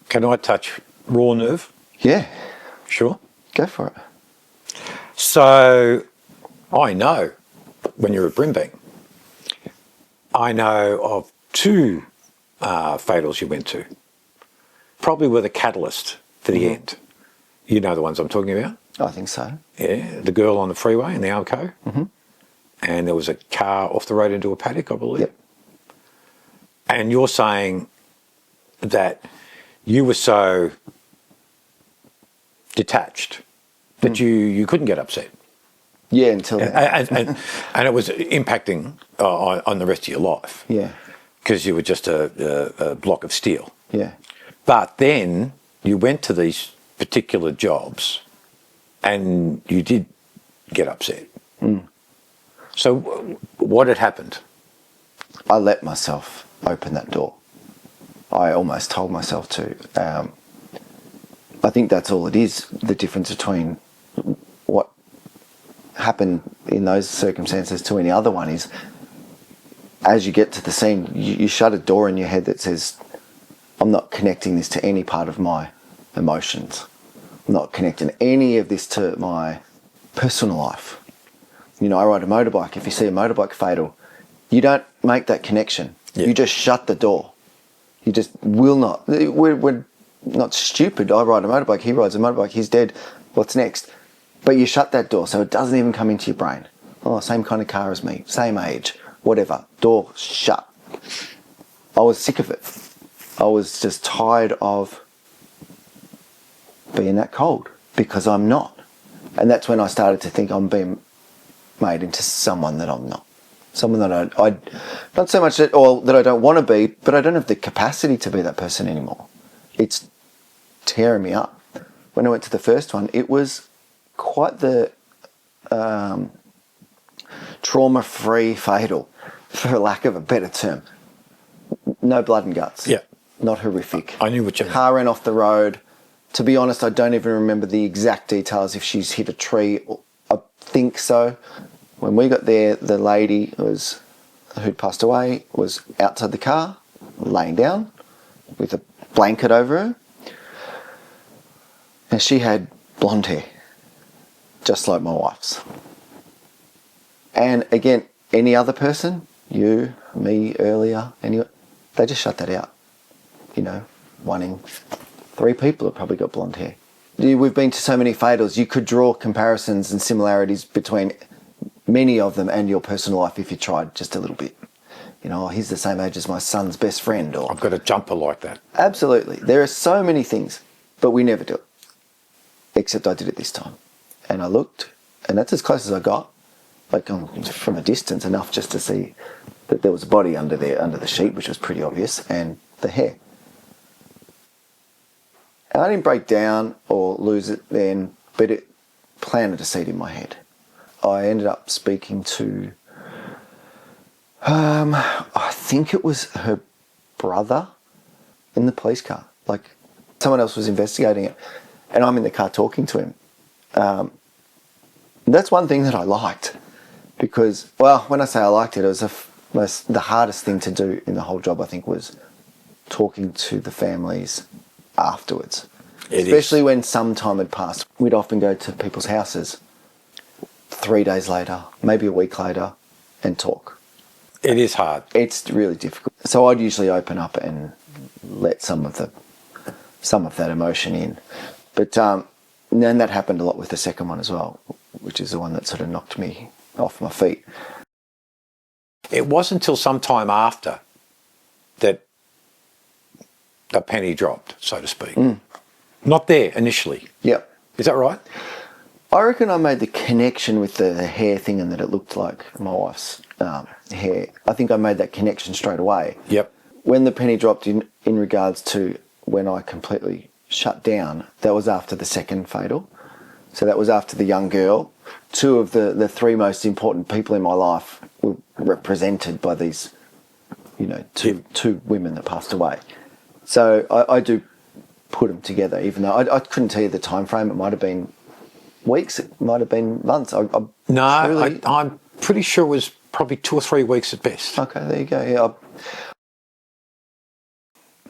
Can I touch raw nerve? Yeah, Sure. go for it. So I know when you're a Brimbank, I know of two fatals you went to, probably were the catalyst for the end. You know the ones I'm talking about? I think so. Yeah, the girl on the freeway in the Alco, and there was a car off the road into a paddock, I believe. Yep. And you're saying that you were so detached that you couldn't get upset. Yeah, until then. And it was impacting on the rest of your life. Yeah. Because you were just a block of steel. Yeah. But then you went to these particular jobs and you did get upset. So what had happened? I let myself open that door. I almost told myself to. I think that's all it is, the difference between what happened in those circumstances to any other one is, as you get to the scene, you shut a door in your head that says, I'm not connecting this to any part of my emotions. I'm not connecting any of this to my personal life. You know, I ride a motorbike. If you see a motorbike fatal, you don't make that connection. Yeah. You just shut the door. You just will not. We're not stupid. I ride a motorbike. He rides a motorbike. He's dead. What's next? But you shut that door so it doesn't even come into your brain. Oh, same kind of car as me. Same age. Whatever. Door shut. I was sick of it. I was just tired of being that cold because I'm not. And that's when I started to think I'm being made into someone that I'm not. Someone that I not so much that I don't want to be, but I don't have the capacity to be that person anymore. It's tearing me up. When I went to the first one, it was quite the trauma-free fatal, for lack of a better term. No blood and guts. Yeah. Not horrific. I knew what you meant. Car ran off the road. To be honest, I don't even remember the exact details if she's hit a tree. I think so. When we got there, the lady who'd passed away was outside the car, laying down with a blanket over her. And she had blonde hair, just like my wife's. And again, any other person, you, me earlier, anyone, they just shut that out. You know, 1 in 3 people have probably got blonde hair. We've been to so many fatals, you could draw comparisons and similarities between many of them and your personal life if you tried just a little bit. You know, he's the same age as my son's best friend. Or I've got a jumper like that. Absolutely. There are so many things, but we never do it. Except I did it this time. And I looked, and that's as close as I got. Like from a distance, enough just to see that there was a body under there, under the sheet, which was pretty obvious, and the hair. And I didn't break down or lose it then, but it planted a seed in my head. I ended up speaking to, I think it was her brother in the police car. Like, someone else was investigating it, and I'm in the car talking to him. That's one thing that I liked, because, well, when I say I liked it, it was the hardest thing to do in the whole job, I think, was talking to the families afterwards. Especially when some time had passed. We'd often go to people's houses 3 days later, maybe a week later, and talk. It is hard. It's really difficult. So I'd usually open up and let some of that emotion in. But then that happened a lot with the second one as well, which is the one that sort of knocked me off my feet. It wasn't until some time after that the penny dropped, so to speak. Not there initially. Yep. Is that right? I reckon I made the connection with the hair thing and that it looked like my wife's hair. I think I made that connection straight away. Yep. When the penny dropped in regards to when I completely shut down, that was after the second fatal. So that was after the young girl. 2 of the 3 most important people in my life were represented by these, you know, two women that passed away. So I do put them together, even though I couldn't tell you the time frame. It might have been weeks, it might have been months. I'm pretty sure it was probably 2 or 3 weeks at best. Okay, there you go. Yeah.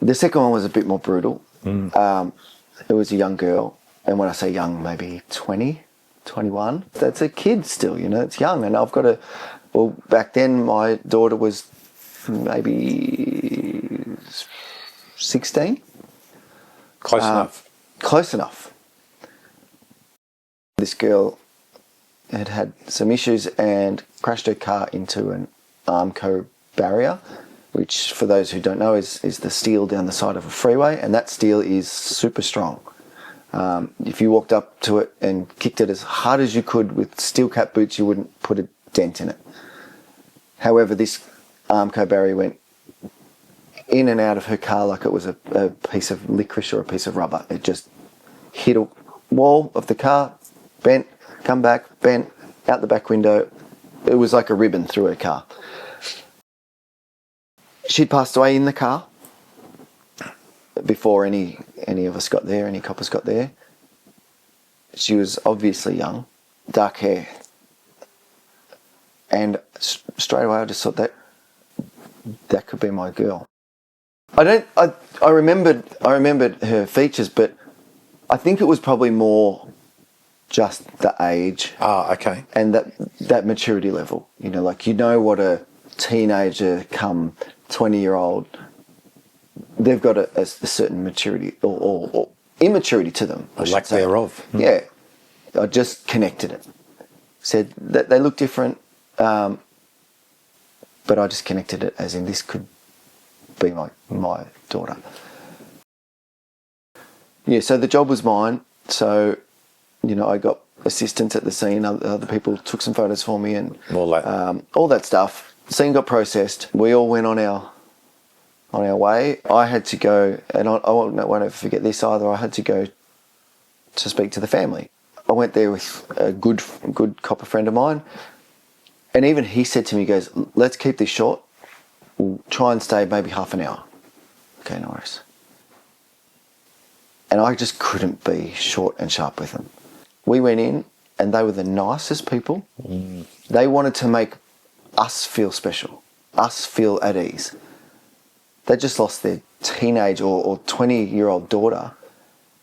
The second one was a bit more brutal. It was a young girl. And when I say young, maybe 20, 21. That's a kid still, you know, it's young. And I've got to, well, back then my daughter was maybe 16. Close enough. Close enough. This girl had some issues and crashed her car into an Armco barrier, which for those who don't know is the steel down the side of a freeway, and that steel is super strong. If you walked up to it and kicked it as hard as you could with steel cap boots, you wouldn't put a dent in it. However, this Armco barrier went in and out of her car like it was a piece of licorice or a piece of rubber. It just hit a wall of the car, bent, come back, bent, out the back window. It was like a ribbon through her car. She'd passed away in the car before any of us got there, any coppers got there. She was obviously young, dark hair. And straight away I just thought that could be my girl. I remembered her features, but I think it was probably more just the age. Ah, okay. And that maturity level. You know, like, you know what a teenager come 20-year-old, they've got a certain maturity or immaturity to them. A lack thereof. Yeah. I just connected it. Said that they look different, but I just connected it as in this could be my daughter. Yeah, so the job was mine. So, you know, I got assistants at the scene. Other people took some photos for me and all that stuff. The scene got processed. We all went on our way. I had to go, and I won't ever forget this either. I had to go to speak to the family. I went there with a good copper friend of mine, and even he said to me, he goes, "Let's keep this short. We'll try and stay maybe half an hour." Okay, no worries. And I just couldn't be short and sharp with them. We went in, and they were the nicest people. They wanted to make us feel special, us feel at ease. They just lost their teenage or 20-year-old daughter,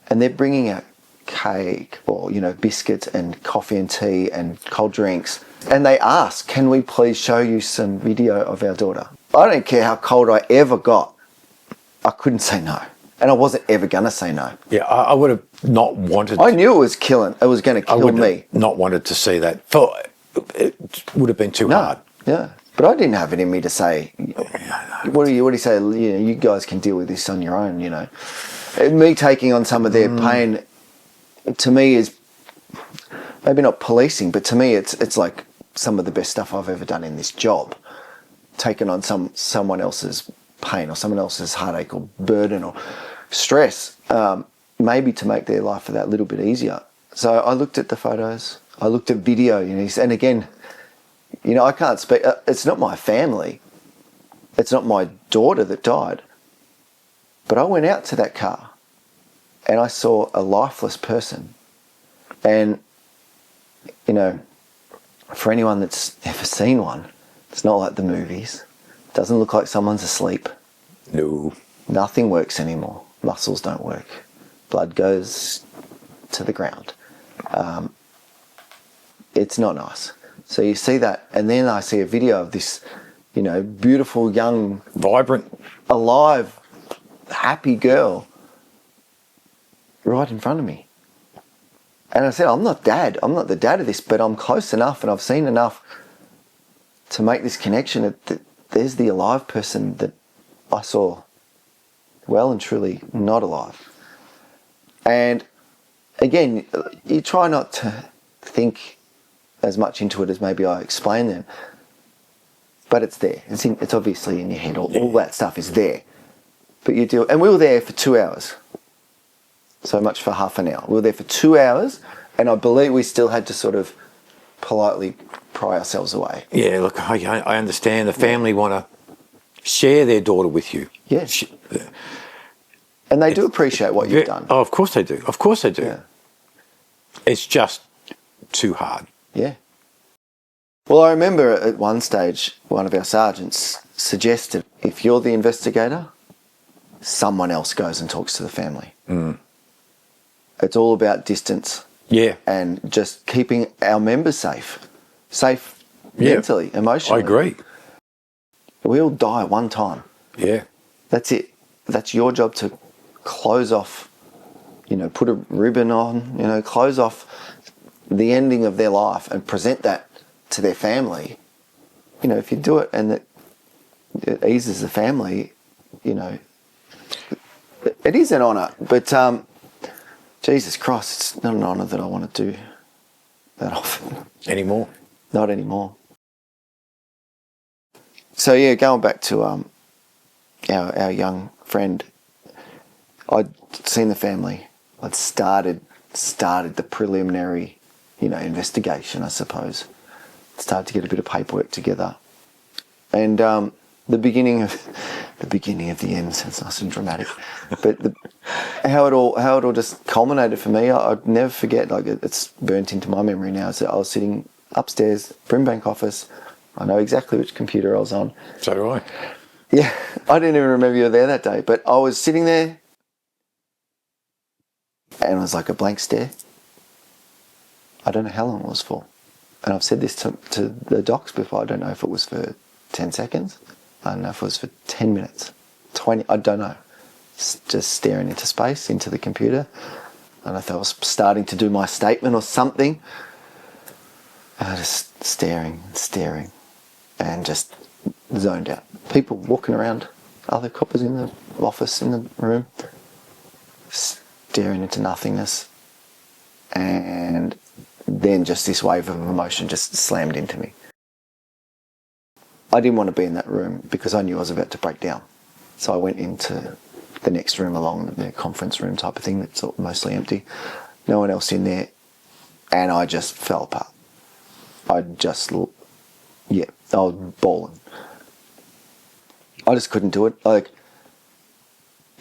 and they're bringing out cake or, you know, biscuits and coffee and tea and cold drinks. And they asked, "Can we please show you some video of our daughter?" I don't care how cold I ever got. I couldn't say no. And I wasn't ever going to say no. Yeah, I would have not wanted... I knew it was killing. It was going to kill me. Not wanted to see that. It would have been too hard. Yeah. But I didn't have it in me to say, what do you say? You know, you guys can deal with this on your own, you know. Me taking on some of their pain, to me, is maybe not policing, but to me it's like some of the best stuff I've ever done in this job. Taking on someone else's pain or someone else's heartache or burden or stress, maybe to make their life that little bit easier. So I looked at the photos, I looked at video, you know, and again, you know, I can't speak, it's not my family, it's not my daughter that died, but I went out to that car and I saw a lifeless person. And, you know, for anyone that's never seen one, it's not like the movies. It doesn't look like someone's asleep. No. Nothing works anymore. Muscles don't work. Blood goes to the ground. It's not nice. So you see that, and then I see a video of this, you know, beautiful, young, vibrant, alive, happy girl right in front of me. And I said, I'm not the dad of this, but I'm close enough and I've seen enough to make this connection that there's the alive person that I saw well and truly not alive. And again, you try not to think as much into it as maybe I explain them, but it's there. It's obviously in your head. All that stuff is there. But you do, and we were there for 2 hours. So much for half an hour. We were there for 2 hours, and I believe we still had to sort of politely pry ourselves away. Yeah, look, I understand the family want to share their daughter with you. Yeah. And they do appreciate what you've done. Oh, of course they do. Of course they do. Yeah. It's just too hard. Yeah. Well, I remember at one stage, one of our sergeants suggested, if you're the investigator, someone else goes and talks to the family. It's all about distance. Yeah. And just keeping our members safe Yeah. mentally, emotionally. I agree. We all die one time. Yeah. That's it. That's your job to close off, put a ribbon on, close off the ending of their life and present that to their family. If you do it and it eases the family, it is an honour. But Jesus Christ, it's not an honour that I want to do that often. Anymore? Not anymore. So yeah, going back to our young friend, I'd seen the family. I'd started the preliminary, investigation, I suppose. Started to get a bit of paperwork together, and the beginning of the end sounds nice and dramatic, but how it all just culminated for me, I'd never forget. Like, it's burnt into my memory now. So I was sitting upstairs, Brimbank office. I know exactly which computer I was on. So do I. Yeah, I didn't even remember you were there that day, but I was sitting there, and it was like a blank stare. I don't know how long it was for. And I've said this to the docs before. I don't know if it was for 10 seconds. I don't know if it was for 10 minutes, 20, I don't know. Just staring into space, into the computer. And I thought I was starting to do my statement or something. And I just staring, and just zoned out. People walking around, other coppers in the office, in the room, staring into nothingness. And then just this wave of emotion just slammed into me. I didn't want to be in that room because I knew I was about to break down. So I went into the next room along the conference room type of thing that's mostly empty. No one else in there. And I just fell apart. I was bawling. I just couldn't do it. Like,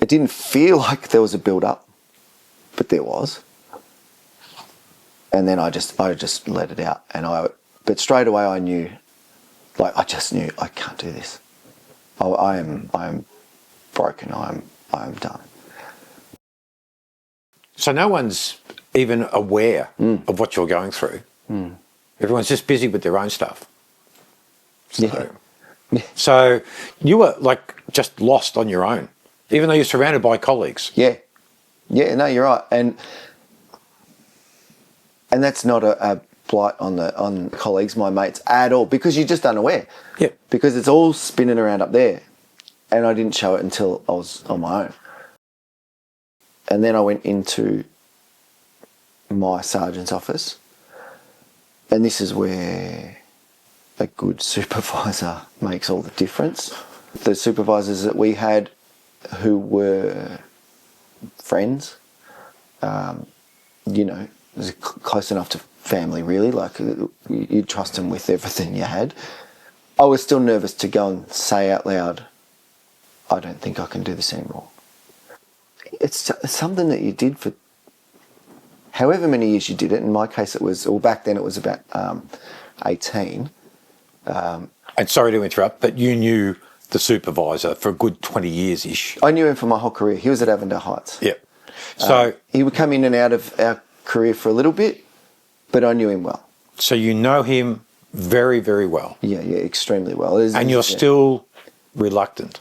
it didn't feel like there was a build-up, but there was. And then I just let it out. But straight away I knew, I just knew I can't do this. I am broken. I am done. So no one's even aware of what you're going through. Everyone's just busy with their own stuff. So, so you were just lost on your own, even though you're surrounded by colleagues. Yeah. Yeah, no, you're right. And that's not a blight on colleagues, my mates, at all, because you're just unaware. Yeah. Because it's all spinning around up there. And I didn't show it until I was on my own. And then I went into my sergeant's office. And this is where a good supervisor makes all the difference. The supervisors that we had, who were friends, close enough to family, really. You'd trust them with everything you had. I was still nervous to go and say out loud, I don't think I can do this anymore. It's something that you did for however many years you did it. In my case, back then it was about 18. And sorry to interrupt, but you knew the supervisor for a good 20 years-ish. I knew him for my whole career. He was at Avondale Heights. Yeah. So he would come in and out of our career for a little bit, but I knew him well. So you know him very, very well. Yeah, extremely well. And you're still reluctant.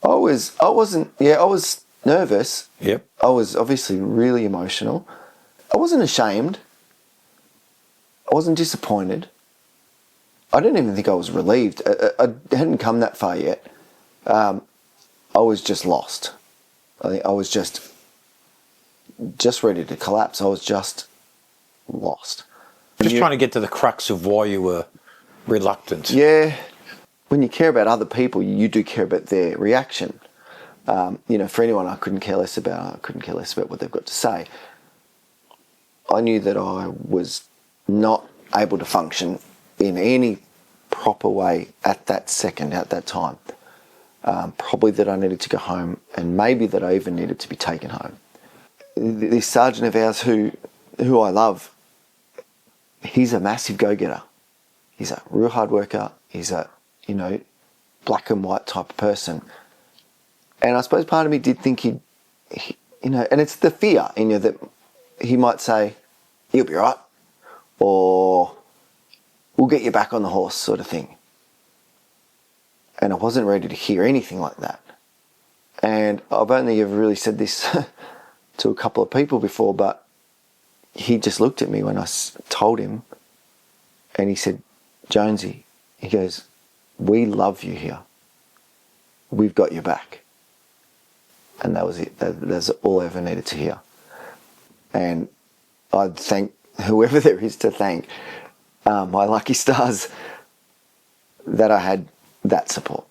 I was nervous. Yep. I was obviously really emotional. I wasn't ashamed. I wasn't disappointed. I don't even think I was relieved. I hadn't come that far yet. I was just lost. I think I was just ready to collapse. I was just lost. Just trying to get to the crux of why you were reluctant. Yeah. When you care about other people, you do care about their reaction. For anyone I couldn't care less about what they've got to say. I knew that I was not able to function in any proper way at that second, at that time. Probably that I needed to go home, and maybe that I even needed to be taken home. This sergeant of ours who I love, he's a massive go-getter. He's a real hard worker. He's a, black and white type of person. And I suppose part of me did think he, you know, and it's the fear in you that he might say, "You'll be right," or "We'll get you back on the horse," sort of thing. And I wasn't ready to hear anything like that. And I've only ever really said this to a couple of people before, but he just looked at me when I told him, and he said, "Jonesy," he goes, "we love you here. We've got your back." And that was it. That's all I ever needed to hear. And I'd thank whoever there is to thank, my lucky stars, that I had that support,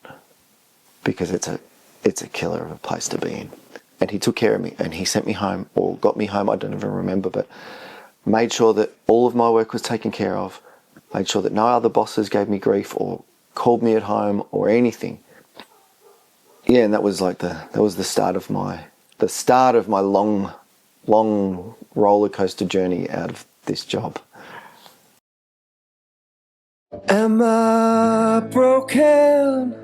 because it's a killer of a place to be in. And he took care of me, and he sent me home, or got me home, I don't even remember, but made sure that all of my work was taken care of, made sure that no other bosses gave me grief or called me at home or anything. Yeah, and that was the start of my long roller coaster journey out of this job. Am I broken,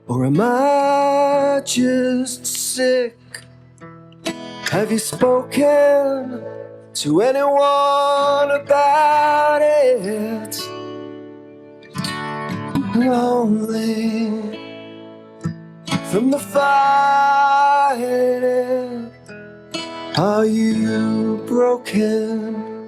or am I just sick? Have you spoken to anyone about it? Lonely from the fighting. Are you broken?